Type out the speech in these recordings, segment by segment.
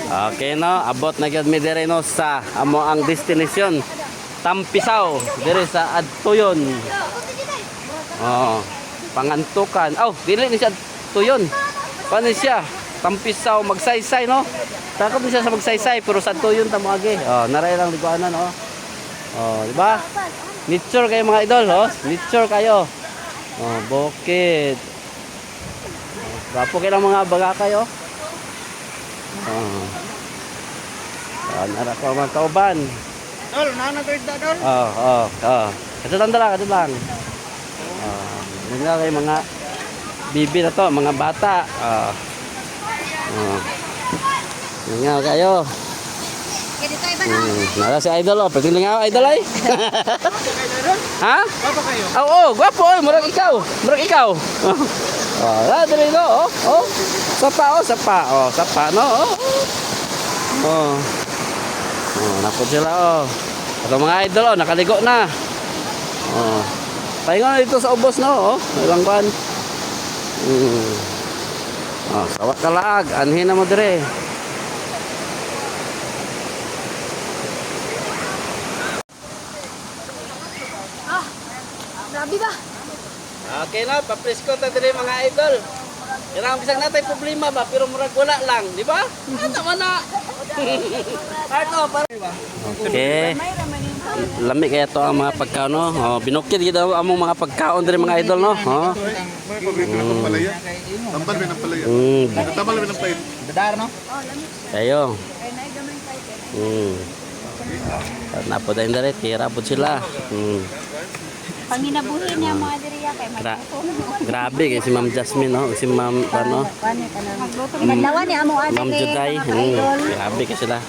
Okay no, abot na gyud mi dire no sa amo ang destination. Tampisaw dire sa Adtuyon. Oh, Pangantukan. Oh, dili ni siya Adtuyon. Paano siya? Tampisaw magsaysay no. Takot ni siya sa magsaysay pero sa Adtuyon ta mo agi. Oh, naray lang liguanan oh. Oh, di ba? Nature kayo mga idol, oh. Nature kayo. Oh, bukid. Gapo kayo lang mga baga kayo. Oh. Nara ko mga kauban. Dol, nana ko isda dol. Ito lang. Yun nga kayo mga bibi na to, mga bata. Yun nga kayo. Nara si idol, oh. Pwede nga idol ay. Ha? Gwapo kayo. Oo, gwapo oy, murag ikaw. Dali no, oh. Sapa no. Oh. Napod sila oh. Ato mga idol oh, nakaligo na. Oh. Pahinga na dito sa ubos no, oh. Ilang ban. Oh, sawa kalaag, anhin na mo dire. Grabe ba? Okay na, papresko ta dire mga idol. Kailangan bisag natay problema ba, pero murag wala lang, di ba? Tama na. Okay. Lami kaya to ang mga pagkaon no. Oh, binukid gid among mga pagkaon dire mga idol no. Oh. Tambal ba ng palaya? Tambal ba ng pait? Dadar no? Kayo. Napo dayon dire, tira pud sila. Panginabuhin niya mga diriya kay Grabe kay si Ma'am Jasmine no, si Ma'am ano. Madlawan ni amo ate. Ma'am Juday. Grabe kay sila.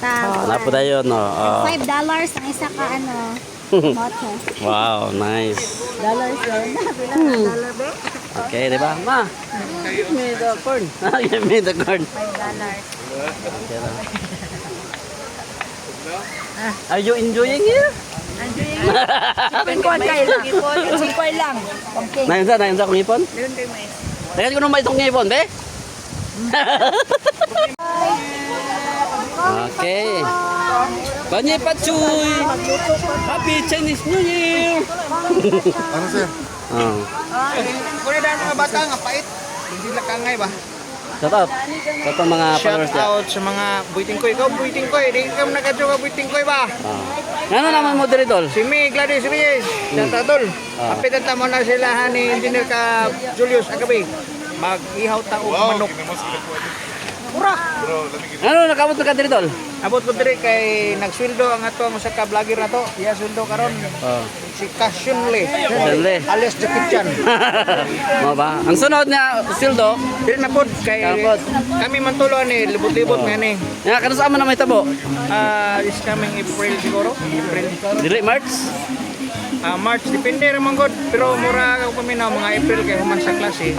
Ta. Napo dayon no. $5 ang isa ka ano. Moto. Wow, nice. Dollars yun. Dollar ba? Okay, di ba? Ma, give me the corn. Give me the corn. $5. Okay lang. Are you enjoying here? Sipon kayo lang. Sipon lang. Okay. Nainsa kong ipon? Teka ko naman itong ipon, be? Okay. Banyi Pachuy. Happy Chinese New Year. Ano sir? Kung na mga bata nga pait. Hindi lakangay ba? Shout out. Shout out mga followers Shout niya. out sa mga buiting ko. Ikaw buiting ko. Hindi ka nakadyo ka buiting ko ba? Ano naman mo dito, Dol? Si May Gladys Reyes. Shout out tol. Kapit at tamo na sila ni Engineer ka Julius Agabi. Mag-ihaw ta og manok. Mura. Ano nakabot na ka dito, Dol? Abot ko diri kay nagsweldo ang ato ang usa ka vlogger na to. Iya sweldo karon. Si Cassion Lee. Dali. Alias The Kitchen. Mo ba? Ang sunod niya, Sildo. Dili na pod kay Kapod. kami man tulo ni libot-libot nga ni. Nga kanus ama na may tabo. This coming April siguro. April. Dili March. March depende ra man god pero mura ka paminaw mga April kay human sa klase.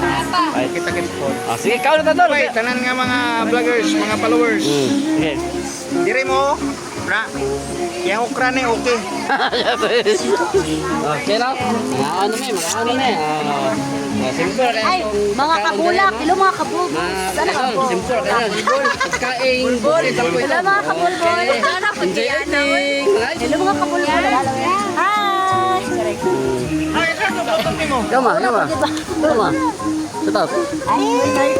Ay. Kita-kit pod. Sige, ikaw na Dol. Okay, tanan nga mga vloggers, mga followers. Okay. Dire mo, bra. Yang okra ni okay. Okay lang. Ano ni? Simple kayo. Ay, mga kabulak. Hello mga kabulbul. Sana kabulbul. Simple kayo. Pagkain. Hello mga kabulbul. Sana po diyan. Hello mga kabulbul. Hi. Ay, sa to mo. Gama. Shout out. Ay,